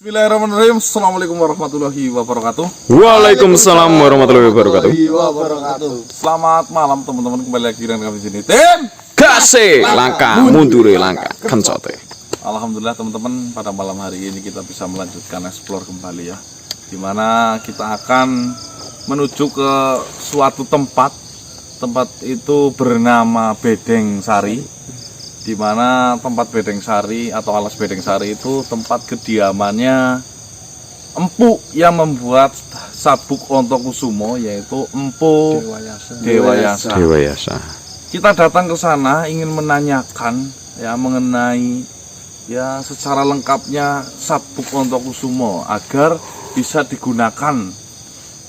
Bismillahirrahmanirrahim. Assalamualaikum warahmatullahi wabarakatuh. Waalaikumsalam warahmatullahi wabarakatuh. Selamat malam teman-teman, kembali lagi dengan kami di sini. Tim Kasih langkah mundure langkah kencote. Alhamdulillah teman-teman, pada malam hari ini kita bisa melanjutkan explore kembali ya. Dimana kita akan menuju ke suatu tempat. Tempat itu bernama Bedeng Sari. Di mana tempat Bedeng Sari atau alas Bedeng Sari itu tempat kediamannya empu yang membuat sabuk Ontokusumo, yaitu Empu Dewayasa. Kita datang ke sana ingin menanyakan ya mengenai ya secara lengkapnya sabuk Ontokusumo agar bisa digunakan,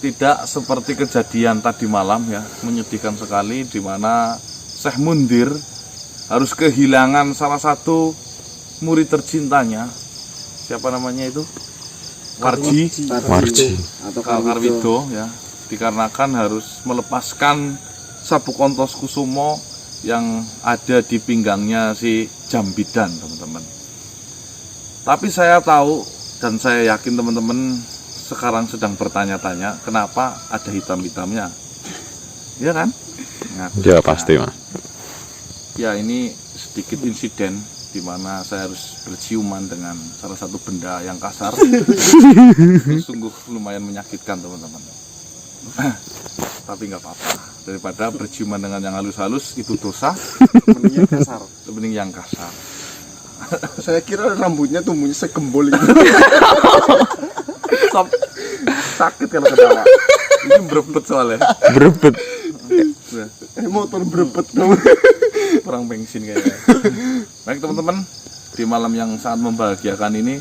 tidak seperti kejadian tadi malam ya, menyedihkan sekali, di mana Syekh Mundir harus kehilangan salah satu murid tercintanya. Siapa namanya itu? Warji atau Karwido ya, dikarenakan harus melepaskan sabuk Ontokusumo yang ada di pinggangnya si Jambidan, teman-teman. Tapi saya tahu dan saya yakin teman-teman sekarang sedang bertanya-tanya kenapa ada hitam-hitamnya, ya kan? Nah, Ya pasti mas. ya ini sedikit insiden di mana saya harus berciuman dengan salah satu benda yang kasar. Itu sungguh lumayan menyakitkan teman-teman. Tapi nggak apa-apa, daripada berciuman dengan yang halus-halus itu dosa. Mending yang kasar. Mending yang kasar. Saya kira rambutnya tumbuhnya segembol itu. Sakit kalau ketawa. Ini berebet soalnya. Berebet. Motor berebet dong. Kurang bensin kayaknya. Baik teman-teman, di malam yang sangat membahagiakan ini,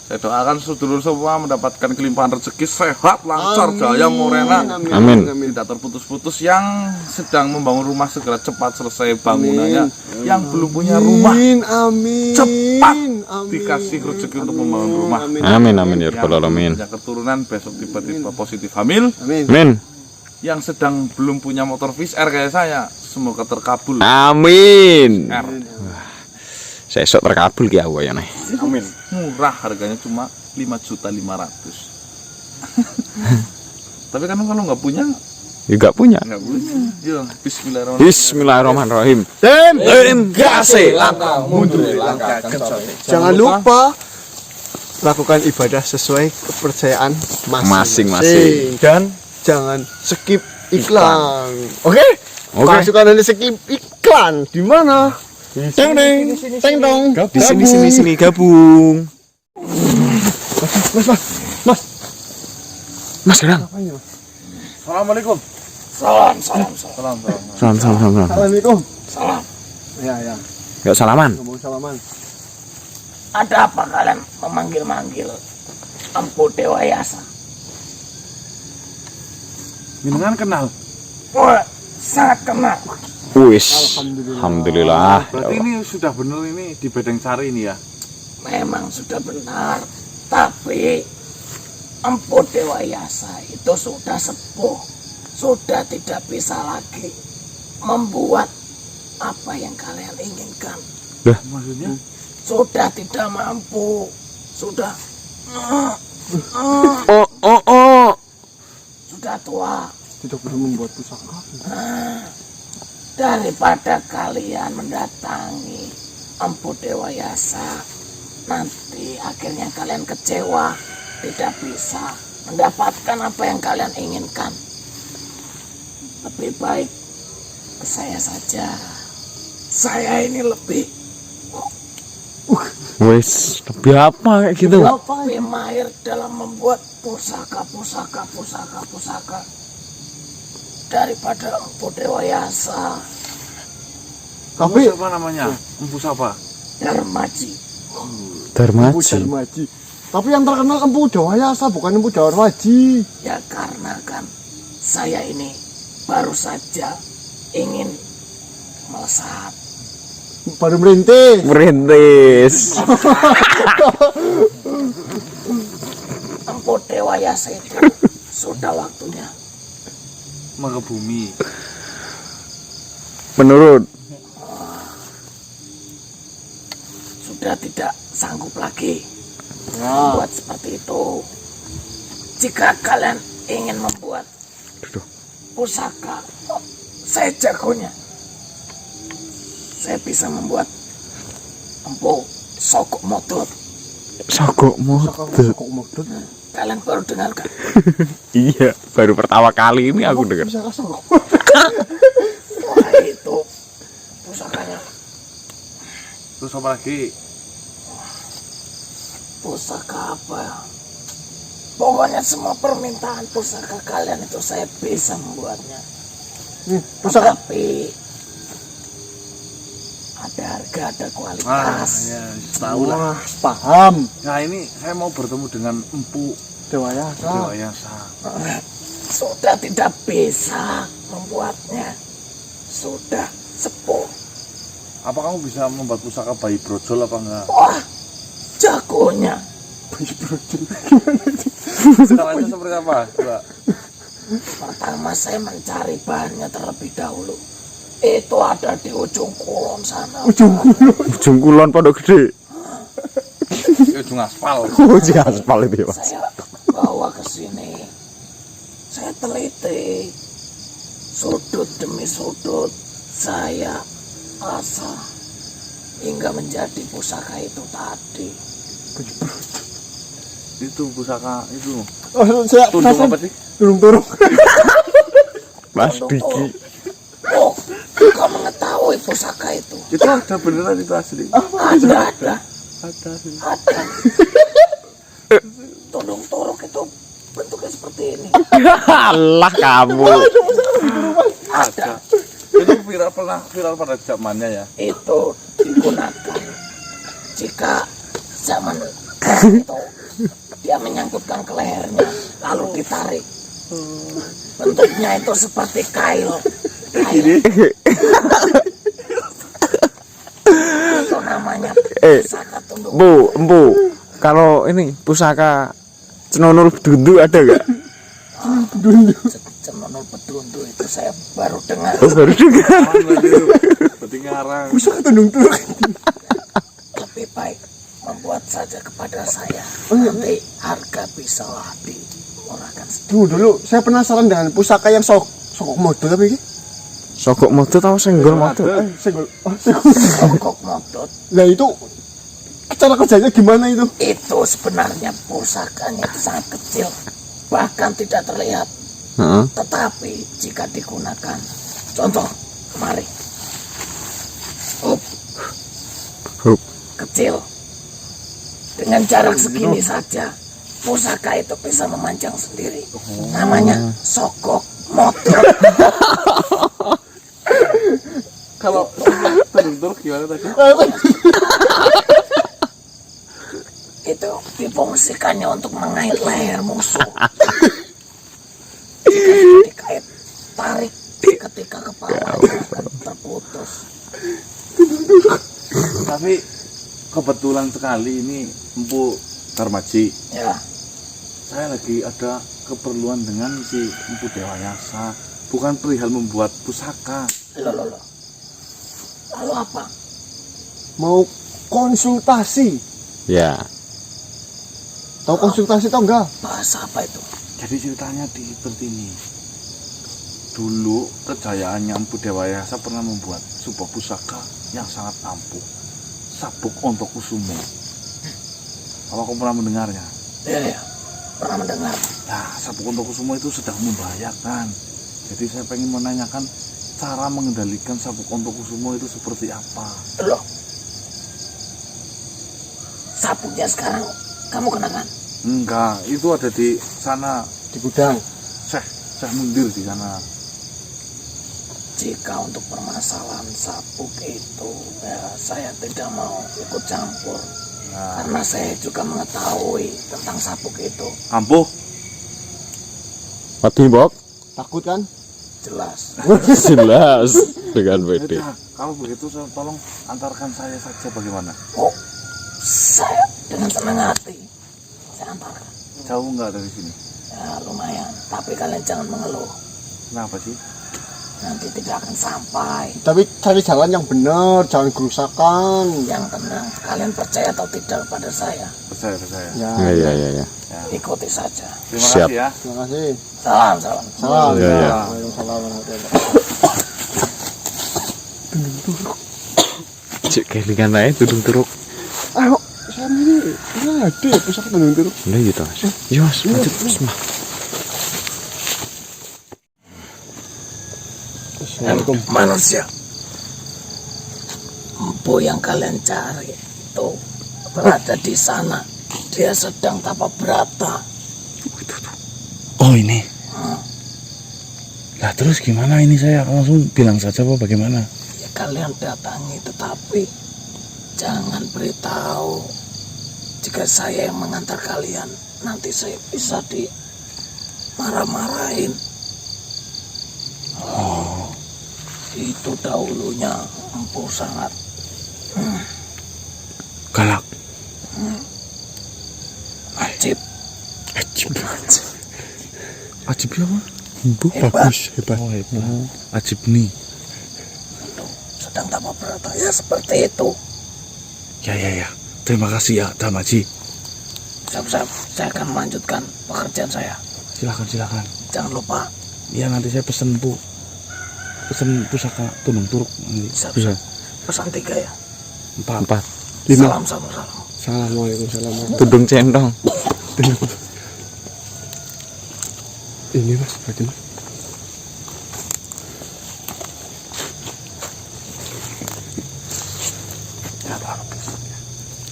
saya doakan sedulur semua mendapatkan kelimpahan rezeki, sehat, lancar, jaya, morena, Amin. tidak terputus-putus. Yang sedang membangun rumah segera cepat selesai bangunannya. Yang belum punya rumah Amin. cepat Amin. dikasih rezeki untuk membangun rumah. Amin amin ya Yang rabbal alamin. punya keturunan besok tiba-tiba positif hamil. Amin. Amin. Yang sedang belum punya motor Viz Air kayak saya, semoga terkabul. Amin. R. Saya esok terkabul ki aku ya nih. Amin. Murah, harganya cuma 5.500.000. Tapi kan kalau nggak punya, Juga punya. nggak punya. Yo, Bismillahirrahmanirrahim. Bismillahirrahmanirrahim. Tim kasih langkah mundur langkah kencote. Jangan lupa lakukan ibadah sesuai kepercayaan masing-masing. Dan jangan skip iklan. Oke? Pasukan nanti skip iklan di mana? Teng dong. Di sini gabung. Mas Gerang. Assalamualaikum. Salam. Assalamualaikum. Salam. Ya. Gak salaman. Ngomong salaman. Ada apa kalian memanggil-manggil Empu Dewayasa? Jenengan kenal? Wah, sangat kenal. Wis. Alhamdulillah. Berarti ini sudah benar ini di Bedeng Sari ini ya? Memang sudah benar, tapi Empu Dewayasa itu sudah sepuh, sudah tidak bisa lagi membuat apa yang kalian inginkan. Maksudnya? Sudah tidak mampu, sudah sudah tua. Tidak boleh membuat pusaka. Daripada kalian mendatangi Empu Dewayasa, nanti akhirnya kalian kecewa, tidak bisa mendapatkan apa yang kalian inginkan. Lebih baik ke saya saja. Saya ini lebih Lebih apa kayak gitu? lebih mahir dalam membuat pusaka daripada Empu Dewayasa. Tapi Siapa namanya? Empu siapa? Darmaji. Empu Darmaji. Tapi yang terkenal Empu Dewayasa, bukan Empu Darmaji. Ya karena kan saya ini baru saja ingin melesat. Baru merintis. Empu Dewayasa itu sudah waktunya Maka bumi. Menurut sudah tidak sanggup lagi. membuat seperti itu. Jika kalian ingin membuat pusaka, saya jagonya. Saya bisa membuat empu sogok modot. Sogok modot. Sokok modot. Kalian baru dengarkan. Iya, baru pertama kali ini aku dengar. Bisa sokok. Wah, itu pusakanya. Terus apa lagi? Pusaka apa ya? Pokoknya semua permintaan pusaka kalian itu saya bisa membuatnya. Pusaka. Tapi ada harga, ada kualitas. Ya, tahu lah. Wah, paham. Nah, ini saya mau bertemu dengan Empu Dewayasa. Dewayasa. Sudah tidak bisa membuatnya. Sudah sepuh. Apa kamu bisa membuat pusaka bayi brojol apa enggak? Wah, jagonya. Caranya seperti apa? Coba. Pertama saya mencari bahannya terlebih dahulu. Itu ada di ujung kulon sana. Ujung kulon Pondok Gede. Ujung aspal. Oh, di aspal itu ya, Mas. Saya bawa ke sini. Saya teliti sudut demi sudut. Saya asah hingga menjadi pusaka itu tadi. Itu pusaka itu. Oh, saya Tundung apa sih? turung-turung. Mas Diki. Oh, kau mengetahui pusaka itu? Itu ada beneran itu asli. Ada. Ada sih. Ada. Tundung turuk itu bentuknya seperti ini. Alah kamu. Ada. Itu viral pada zamannya ya. Itu digunakan jika zaman itu dia menyangkutkan ke lehernya lalu ditarik. Bentuknya itu seperti kail. Itu namanya pusaka tundung. Empu. Kalau ini pusaka Cenonul Bedundu ada gak? Cemenul Bedundu itu saya baru dengar. Oh, baru dengar. Berarti ngarang. Pusaka turung-turung. Lebih baik membuat saja kepada saya. Nanti harga bisa lah dimurahkan sedikit. Dulu saya penasaran dengan pusaka yang sokok modot apa ini? Sogok modot atau senggol modot? Senggol. Sogok modot Nah itu cara kerjanya gimana itu? itu sebenarnya pusakanya itu sangat kecil, bahkan tidak terlihat. Heeh. Tetapi jika digunakan, contoh kemari, Hup, Hup. kecil, dengan jarak segini saja pusaka itu bisa memanjang sendiri. Namanya sogok modot. Kalau tundung gimana tadi? Itu difungsikannya untuk mengait leher musuh. Jika dikait, tarik ketika kepalanya akan terputus. Tapi kebetulan sekali ini Empu Darmaji. Ya, Saya lagi ada keperluan dengan si Empu Dewayasa. Bukan perihal membuat pusaka. loh. Lalu apa? Mau konsultasi. Ya. Tahu konsultasi tau enggak? Bahasa apa itu? Jadi ceritanya seperti ini. Dulu kejayaannya Empu Dewayasa pernah membuat sebuah pusaka yang sangat ampuh. Sabuk Ontokusumo. Apa kamu pernah mendengarnya? Ya, pernah mendengar. Nah, Sabuk Ontokusumo itu sedang membahayakan. Jadi saya pengen menanyakan cara mengendalikan Sabuk Ontokusumo itu seperti apa. Loh, sabuknya sekarang kamu kenakan? Enggak, itu ada di sana. Di gudang. Syekh Mundir di sana. Jika untuk permasalahan sabuk itu, ya saya tidak mau ikut campur. Nah, Karena saya juga mengetahui tentang sabuk itu. ampuh. Pati Bok. Takut kan? Jelas. Jelas dengan PD. Nah, kalau begitu tolong antarkan saya saja bagaimana? Oh, saya dengan senang hati. Saya antarkan. Jauh enggak dari sini? Ya lumayan, tapi kalian jangan mengeluh. Kenapa sih? nanti tidak akan sampai. Tapi cari jalan yang benar, jangan kerusakan. Yang tenang, kalian percaya atau tidak kepada saya? Percaya. Ya, Iya. Ikuti saja. Terima Siap. kasih ya. terima kasih. Salam. Salam. Ya, ya. Waalaikumsalam warahmatullahi. Cek kelingan ae tudung turuk. Ayo, saya ini ada pusaka tenun turuk. Lah gitu Mas. Iya Mas, lanjut Mas. Assalamualaikum. Manusia, empu yang kalian cari itu berada di sana. Dia sedang tapa berata. Oh ini. Lah terus gimana ini, saya langsung bilang saja apa bagaimana? Ya kalian datangi, tetapi jangan beritahu. Jika saya yang mengantar kalian, nanti saya bisa dimarah-marahin. Itu dahulunya empu sangat Galak. ajib. Ajib ya apa? Bu, bagus, hebat. Oh hebat. Ajib nih. Sedang tapa berata, ya seperti itu. Ya. Terima kasih ya Damaji. Siap-siap, saya akan melanjutkan pekerjaan saya. Silakan. Jangan lupa. Ya nanti saya pesen pesen pusaka tunung turuk. Siap-siap. Pesan 3 ya. 4. 5. Salam. Assalamualaikum. Tudung centong. Ini Mas, bagaimana?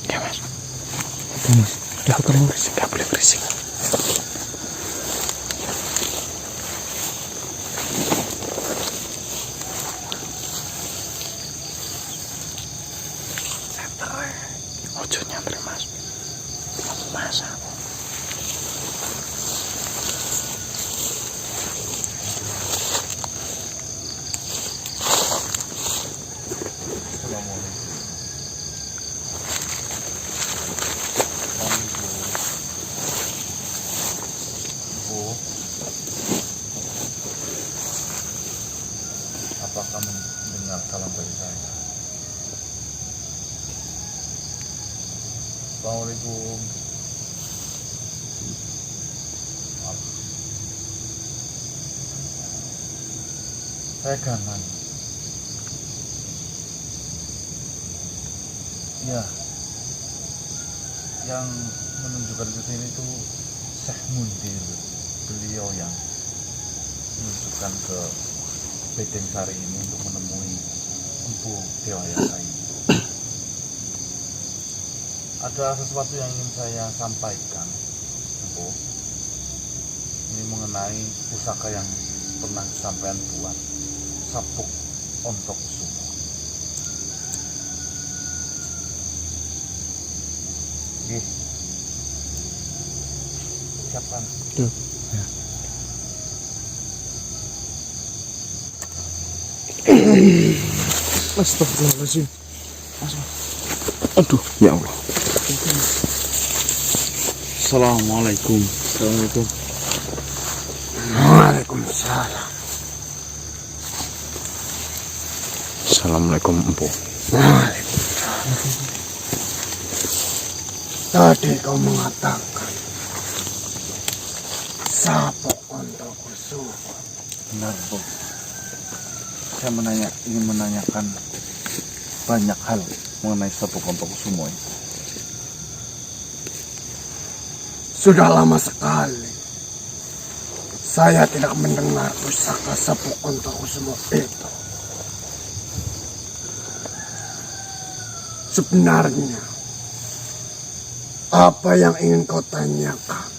Ya Mas. Mas. Udah kamu berisik, gak boleh berisik. Ojo nyamper Mas. Kamu masak. Apakah mendengar salam dari saya? Assalamualaikum. Saya Ganan. Ya, yang menunjukkan ke sini itu Syekh Mundir. Beliau yang menunjukkan ke Bedeng Sari ini untuk menemui Empu Dewayasa ini. Ada sesuatu yang ingin saya sampaikan, Empu. Ini mengenai pusaka yang pernah sampean buat, Sabuk Ontok Sumo. Gih. Siapkan. Astagfirullahaladzim. Aduh, ya Allah. Assalamualaikum. Waalaikumsalam. Assalamualaikum Empu. Tadi kau mengatakan Sabuk Ontok Sumo. Benar, Bu. Saya ingin menanyakan banyak hal mengenai Sabuk Ontok Sumo ini. Sudah lama sekali saya tidak mendengar pusaka Sabuk Ontok Sumo itu. Sebenarnya apa yang ingin kau tanyakan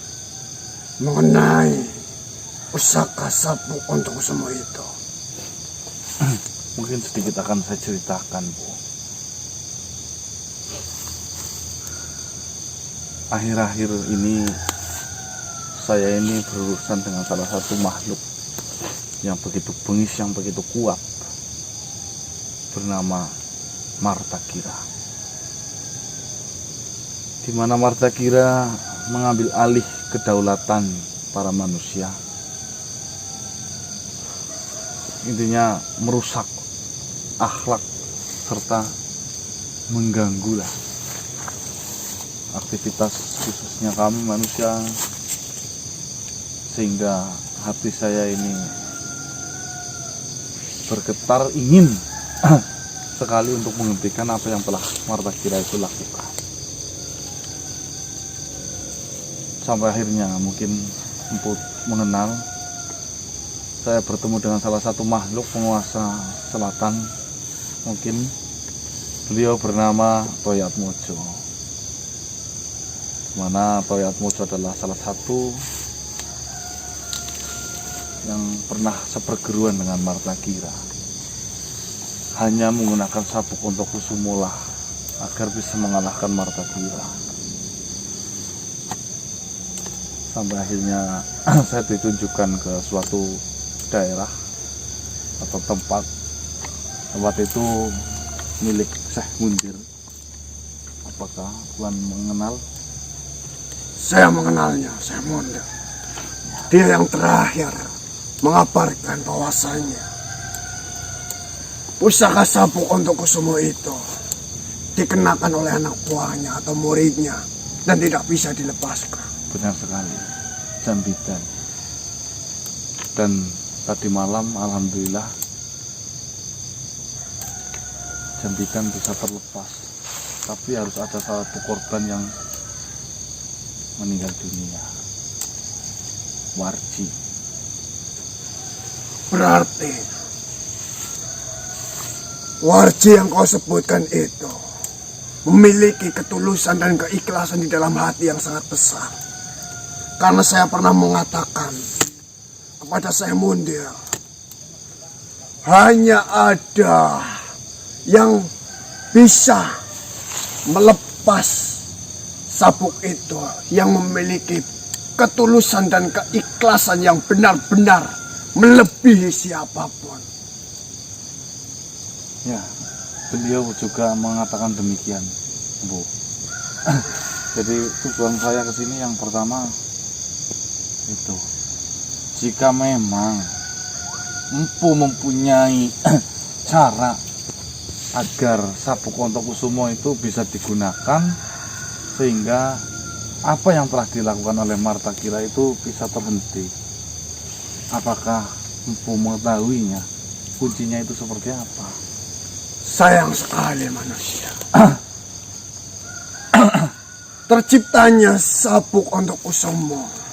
mengenai pusaka Sabuk Ontok Sumo itu? Mungkin sedikit akan saya ceritakan, Bu. Akhir-akhir ini saya ini berurusan dengan salah satu makhluk yang begitu bengis, yang begitu kuat, bernama Martakira. Di mana Martakira mengambil alih kedaulatan para manusia. intinya merusak akhlak serta mengganggu lah aktivitas khususnya kami manusia, sehingga hati saya ini bergetar ingin sekali untuk menghentikan apa yang telah Martakira itu lakukan. Sampai akhirnya mungkin Empu mengenal, saya bertemu dengan salah satu makhluk penguasa selatan, mungkin beliau bernama Toyat Mojo, mana Toyat Mojo adalah salah satu yang pernah seperguruan dengan Martakira, hanya menggunakan sabuk untuk Kusumo agar bisa mengalahkan Martakira. Sampai akhirnya saya ditunjukkan ke suatu daerah atau tempat itu milik Syekh Mundir. Apakah Tuhan mengenal? Saya mengenalnya, Syekh Mundir. Dia yang terakhir mengabarkan bahwasannya pusaka sabuk untuk Kusumo itu dikenakan oleh anak buahnya atau muridnya dan tidak bisa dilepaskan. Benar sekali, Jambitan. Dan tadi malam alhamdulillah Jambitan bisa terlepas, tapi harus ada satu korban yang meninggal dunia, Warji. Berarti Warji yang kau sebutkan itu memiliki ketulusan dan keikhlasan di dalam hati yang sangat besar. Karena saya pernah mengatakan kepada Syekh Mundir, hanya ada yang bisa melepas sabuk itu yang memiliki ketulusan dan keikhlasan yang benar-benar melebihi siapapun. Ya, beliau juga mengatakan demikian, Bu. Jadi tujuan saya ke sini yang pertama itu, jika memang Empu mempunyai cara agar sabuk untuk Kusumo itu bisa digunakan sehingga apa yang telah dilakukan oleh Martakira itu bisa terhenti, apakah Empu mengetahuinya? Kuncinya itu seperti apa? Sayang sekali manusia. Terciptanya sabuk untuk Kusumo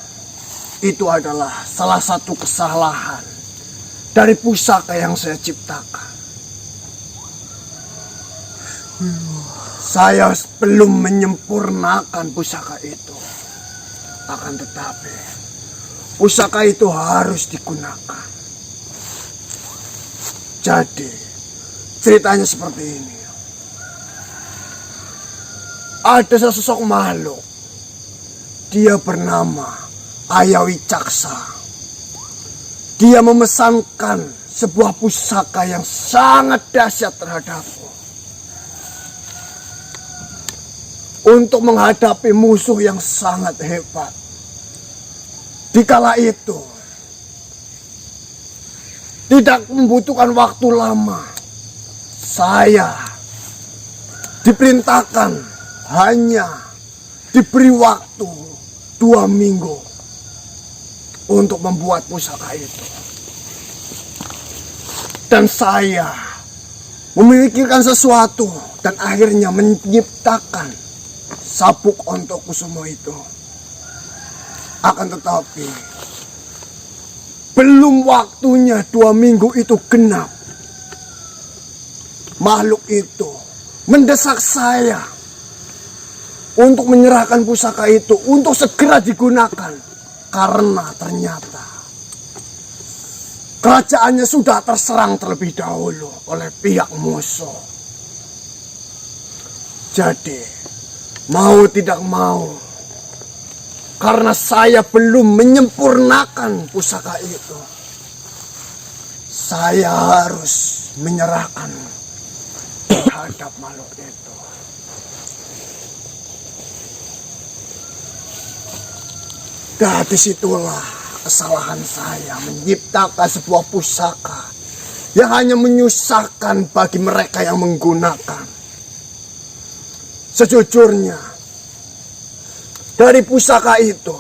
itu adalah salah satu kesalahan dari pusaka yang saya ciptakan. Saya belum menyempurnakan pusaka itu. Akan tetapi pusaka itu harus digunakan. Jadi ceritanya seperti ini. Ada sesosok makhluk. Dia bernama Ayawi Caksa. Dia memesankan sebuah pusaka yang sangat dahsyat terhadapku untuk menghadapi musuh yang sangat hebat. Dikala itu tidak membutuhkan waktu lama. Saya diperintahkan hanya diberi waktu 2 minggu untuk membuat pusaka itu. Dan saya memikirkan sesuatu dan akhirnya menciptakan sabuk untuk Kusumo itu. Akan tetapi belum waktunya 2 minggu itu genap, makhluk itu mendesak saya untuk menyerahkan pusaka itu untuk segera digunakan. Karena ternyata kerajaannya sudah terserang terlebih dahulu oleh pihak musuh. Jadi mau tidak mau, karena saya belum menyempurnakan pusaka itu, saya harus menyerahkan terhadap makhluk itu. Dan disitulah kesalahan saya menciptakan sebuah pusaka yang hanya menyusahkan bagi mereka yang menggunakan. Sejujurnya, dari pusaka itu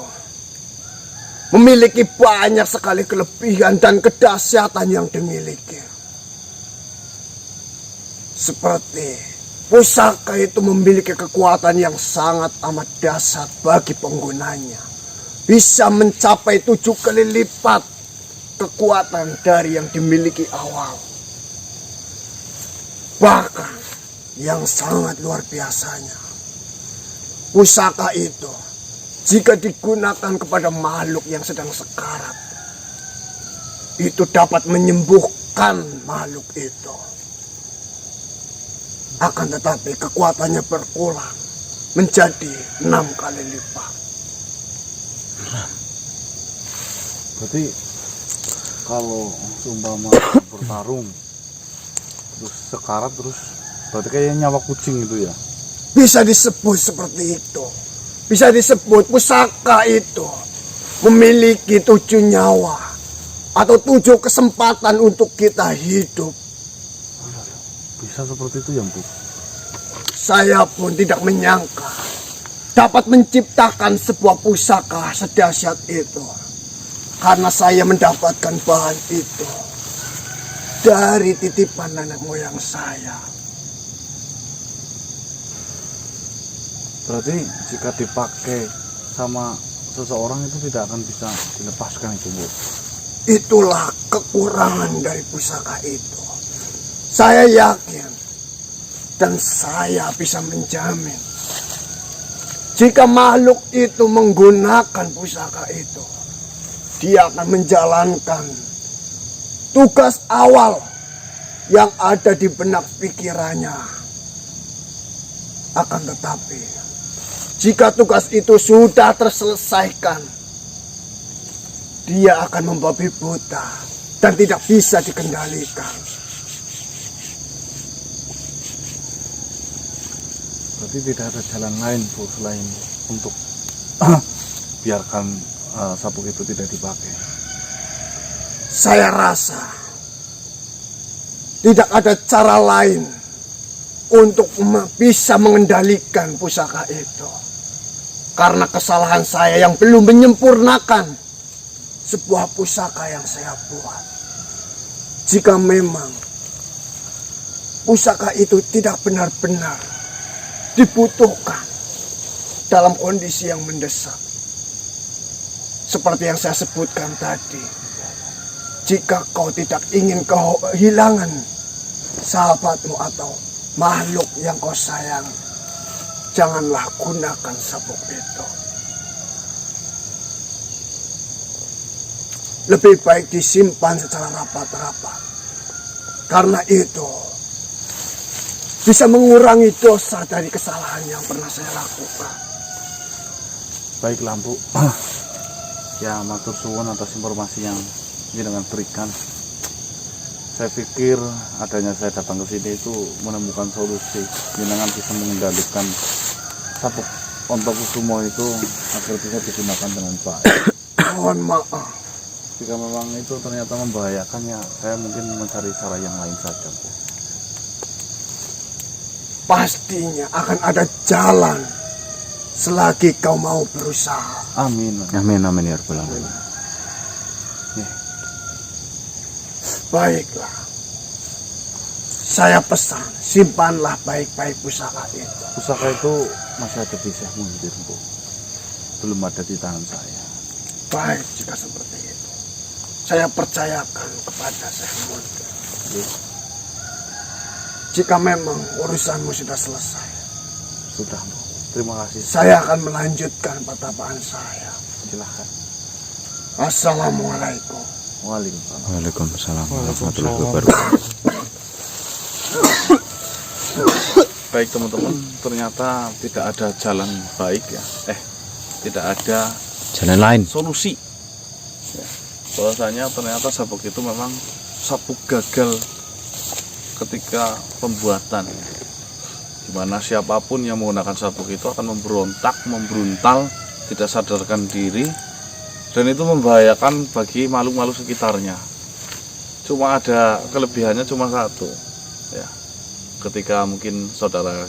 memiliki banyak sekali kelebihan dan kedahsyatan yang dimiliki. Seperti pusaka itu memiliki kekuatan yang sangat amat dahsyat bagi penggunanya. Bisa mencapai 7 kali lipat kekuatan dari yang dimiliki awal. Bahkan yang sangat luar biasanya, pusaka itu jika digunakan kepada makhluk yang sedang sekarat, itu dapat menyembuhkan makhluk itu. Akan tetapi kekuatannya berkurang menjadi 6 kali lipat. Berarti kalau seumpama bertarung terus sekarat terus berarti kayak nyawa kucing gitu ya? Bisa disebut seperti itu. Bisa disebut pusaka itu memiliki 7 nyawa atau 7 kesempatan untuk kita hidup. Bisa seperti itu ya, Bu? Saya pun tidak menyangka dapat menciptakan sebuah pusaka sedahsyat itu. Karena saya mendapatkan bahan itu dari titipan nenek moyang saya. Berarti jika dipakai sama seseorang itu tidak akan bisa dilepaskan itu, Bu? Itulah kekurangan dari pusaka itu. Saya yakin dan saya bisa menjamin jika makhluk itu menggunakan pusaka itu, dia akan menjalankan tugas awal yang ada di benak pikirannya. Akan tetapi, jika tugas itu sudah terselesaikan, dia akan membabi buta dan tidak bisa dikendalikan. Berarti tidak ada jalan lain, Bu, selain untuk biarkan sabuk itu tidak dipakai. Saya rasa tidak ada cara lain untuk bisa mengendalikan pusaka itu. Karena kesalahan saya yang belum menyempurnakan sebuah pusaka yang saya buat. Jika memang pusaka itu tidak benar-benar dibutuhkan dalam kondisi yang mendesak, seperti yang saya sebutkan tadi, jika kau tidak ingin kehilangan sahabatmu atau makhluk yang kau sayang, janganlah gunakan sabuk itu. Lebih baik disimpan secara rapat-rapat, karena itu bisa mengurangi dosa dari kesalahan yang pernah saya lakukan. Baiklah, Bu. Ya, matur suwun atas informasi yang jenengan berikan. Saya pikir adanya saya datang ke sini itu menemukan solusi. Jenengan bisa mengendalikan sabuk Ontokusumo itu agar bisa digunakan dengan baik. Mohon maaf. Jika memang itu ternyata membahayakan, ya saya mungkin mencari cara yang lain saja, Bu. Pastinya akan ada jalan selagi kau mau berusaha. Amin. Amin amin ya rabbal alamin. Baiklah. Saya pesan, simpanlah baik-baik pusaka itu. Pusaka itu masih ada di Syekh Mundir, Bu. Belum ada di tangan saya. Baik jika seperti itu. Saya percayakan kepada Syekh Mundir. Jika memang urusanmu sudah selesai, Sudah, Bu. Terima kasih. saya akan melanjutkan pertapaan saya. Silahkan. Assalamualaikum. Waalaikumsalam. Waalaikumsalam warahmatullahi wabarakatuh. Baik teman-teman, ternyata tidak ada jalan baik ya. Tidak ada Jalan lain. solusi. Ya. Bahwasanya ternyata sabuk itu memang sabuk gagal ketika pembuatan. Dimana siapapun yang menggunakan sabuk itu akan memberontak, membruntal, tidak sadarkan diri, dan itu membahayakan bagi makhluk-makhluk sekitarnya. cuma ada kelebihannya cuma satu ya, ketika mungkin saudara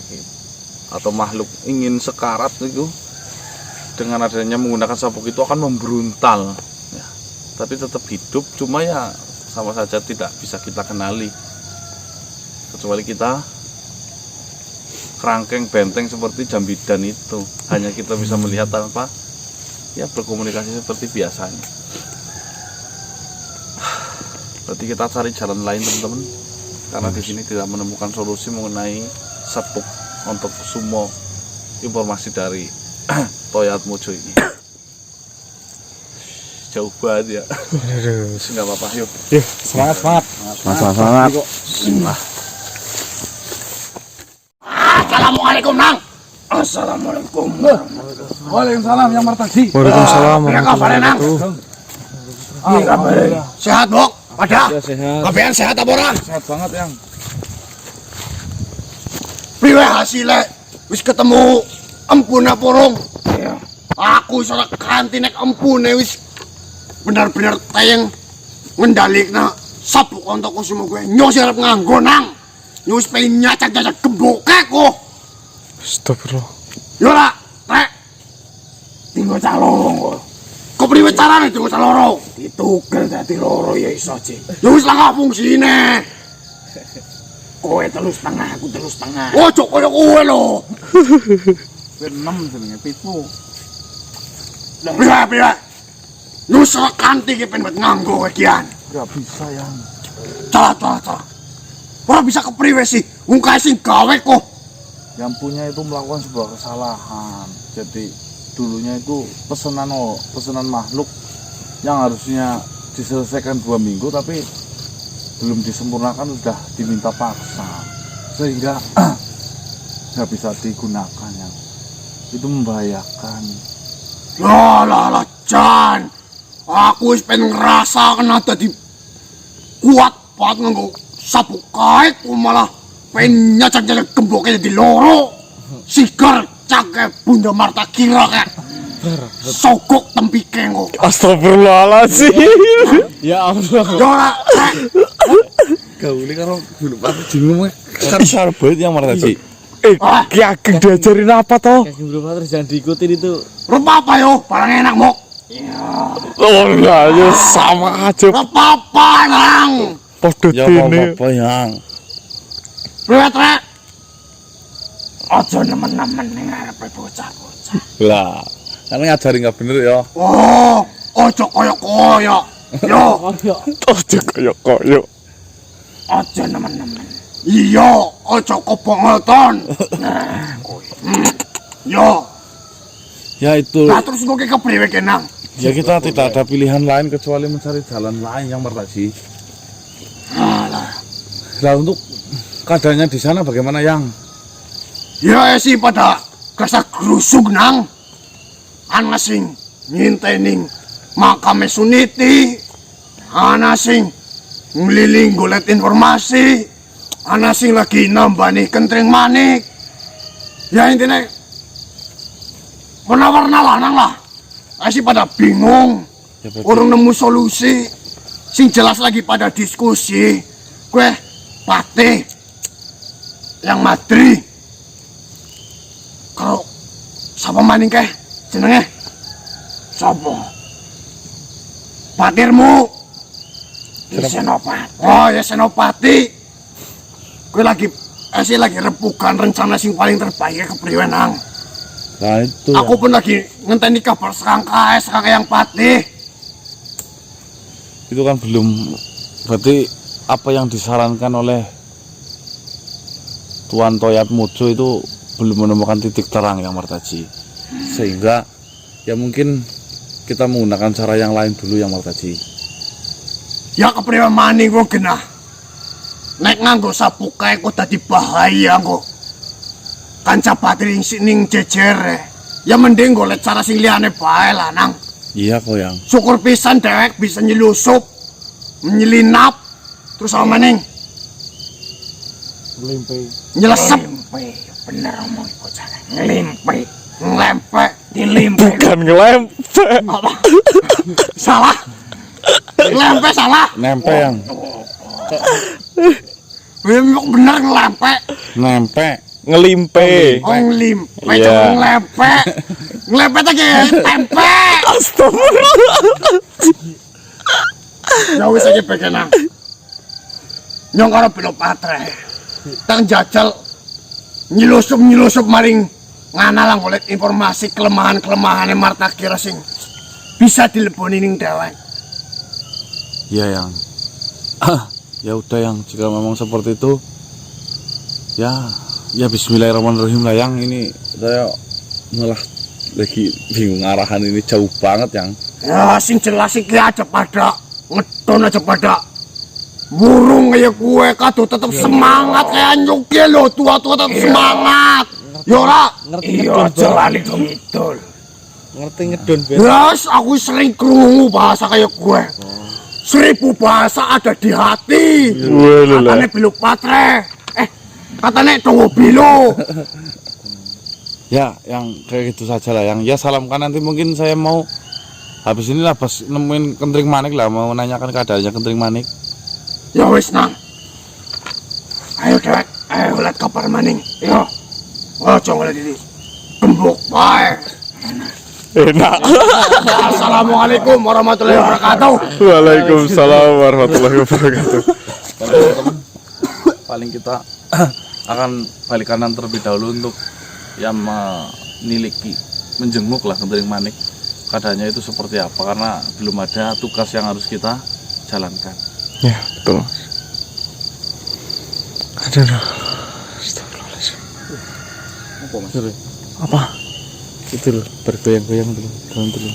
atau makhluk ingin sekarat itu, dengan adanya menggunakan sabuk itu akan membruntal ya, tapi tetap hidup, cuma ya sama saja tidak bisa kita kenali, kecuali kita kerangkeng benteng seperti Jambidan itu, hanya kita bisa melihat tanpa ya berkomunikasi seperti biasanya. Berarti kita cari jalan lain teman-teman, karena di sini tidak menemukan solusi mengenai sabuk untuk semua informasi dari Toyat Mojo ini. Jauh banget ya. Nggak apa-apa, yuk. Semangat. Assalamualaikum, Nang. Assalamualaikum. Waalaikumsalam yang martasi. Waalaikumsalam Ya kabarnya, Nang. Sehat, Bok? Pada? Sehat. Kabehan sehat apa ora? Sehat banget yang. Priwe hasilnya? Wis ketemu empuna porong. Iya. Aku iso kanthi nek empune wis benar-benar tayang ngendhalikna sabuk kontoku semua gue nyos arep nganggo, Nang. Nyus pengen nyacak-nyacak gemboke kok. Astagfirullah. Yo ora, Rek. Tinggo calorong kok. Kok priwe carane tinggo calorong? Ditugel dadi loro ya iso, Cik. Ya wis lah fungsine. Kowe 3,5, aku 3,5. Ojo koyo kowe lho. Ben 6 jenenge pitu. Priwe. Nyus kanthi ki pengen nganggo kian. Enggak bisa yang. Cara. Ora bisa kepriwe sih? Wong kae sing gawe kok. Yang punya itu melakukan sebuah kesalahan. Jadi dulunya itu pesanan makhluk yang harusnya diselesaikan 2 minggu tapi belum disempurnakan, sudah diminta paksa, sehingga nggak bisa digunakan ya. Itu membahayakan. Lah, Jan. Aku wis pengen ngrasa kena dadi kuat banget nganggo sabuk kae, ku malah pengen nyacak-nyacak gemboke dadi loro. Sigar cake Bunda Marta kira kek. Sogok tempike kok. Astagfirullahaladzim. Ya Allah. Yo ora. Gaule karo gulu pati jeneng kan sarbet yang martasi. Ki Ageng diajarin apa toh? Jangan diikutin itu. Rupa apa yo? Barang enak mok. Oh enggak, ya sama aja. Rupa apa, Nang? Podo Ya dene. apa yang. Priwet, Rek. Aja nemen-nemen ning arepe bocah-bocah. Lah, kan ngajari nggak bener ya. Oh, ojo koyo-koyo. Yo, Ojo koyo-koyo. aja nemen-nemen. Iya, ojo kobongoton. Yo, Ya itu. lah terus kok kepriwe ki, Nang? Ya kita tidak ada pilihan lain kecuali mencari jalan lain yang martasi. Lah untuk keadaannya di sana bagaimana yang? Ya sih pada kerasa grusuk, Nang. Ana sing nyintening makame Suniti. Ana sing ngliling golek informasi. Ana sing lagi nambani kentreng manik. Ya intinya warna-warna lah, Nang lah. Masih pada bingung. Ya, berarti- Orang nemu solusi. Sing jelas lagi pada diskusi. Gue Patih yang Madri. Kalau siapa maning keh jenenge? Sopo? Patirmu. Ya Senopati. Oh ya Senopati. Gue lagi repukan rencana sing paling terbaik kepriwe, Nang. Nah itu. Aku pun lagi ngenteni kabar serangka yang Patih. Itu kan belum. Berarti apa yang disarankan oleh Tuan Toyat Mojo itu belum menemukan titik terang yang martaji. Sehingga ya mungkin kita menggunakan cara yang lain dulu yang martaji. Ya kepriwe maning wong genah. Nek nganggo sabuk kae kok dadi bahaya kok. Kanca Patih ning jejere. Ya mending golek cara sing liyane bae lah, Nang. Iya kok yang. Syukur pisan dewek bisa nyelusup, menyelinap, terus apa maning? Nyelesep. Bener omong bocah. Ngelimpe. Ngelempe. Dilimpe. Bukan ngelempe. Apa? Salah. Ngelempe salah. Nempe yang. Memang bener ngelepek. Nempek. Ngelimpe. Oh ngelimpe, Iya. jangan ngelepek. Ngelepek aja tempe. Astagfirullah. Ya wis iki pekenan. Nyong karo Pilopatre. Tang jajal nyelusup maring nganalang golek informasi kelemahan-kelemahane Martakira sing bisa dileboni ning dhewek. Ya yang ya udah yang jika memang seperti itu ya bismillahirrahmanirrahim lah yang ini saya malah lagi bingung arahan ini jauh banget yang Ya sing jelas iki aja pada ngedon aja pada burung kayak gue kado tetep semangat kayak nyuki lo tua-tua tetep semangat. Yora, iya jalan itu ngidul. Ngerti ngedon Yes, aku sering krungu bahasa kayak gue. 1000 bahasa ada di hati. Katanya Pilopatre. Katanya Dongo Bilo. ya yang kayak gitu saja lah yang ya salamkan nanti mungkin saya mau habis ini lah pas nemuin Kentring Manik lah mau nanyakan keadaannya Kentring Manik. Ya wis nang. Ayo dek, ayo lihat kabar maning. Yo. Ojo ngeliat ini. Gembok bae. enak. Assalamualaikum warahmatullahi wabarakatuh. Waalaikumsalam warahmatullahi wabarakatuh. Teman-teman paling kita akan balik kanan terlebih dahulu untuk yang meniliki menjenguk lah Kentring Manik keadaannya itu seperti apa karena belum ada tugas yang harus kita jalankan. Ya, betul. Aduh. Astagfirullahaladzim. Apa? Itu loh bergoyang-goyang dulu dalam dulu.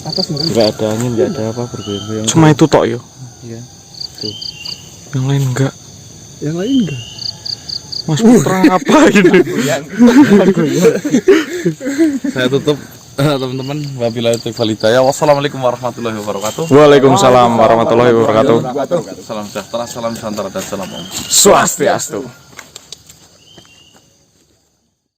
Atas enggak? Tidak ada angin, tidak ada apa bergoyang-goyang. Cuma itu tok yo. Iya. Tuh. Yang lain enggak. Yang lain enggak? Mas Putra apa ini? Saya tutup teman-teman. Wabillahi taufiq wal hidayah. Wassalamualaikum warahmatullahi wabarakatuh. Waalaikumsalam warahmatullahi wabarakatuh. Salam sejahtera, salam Nusantara dan salam Om. Swastiastu.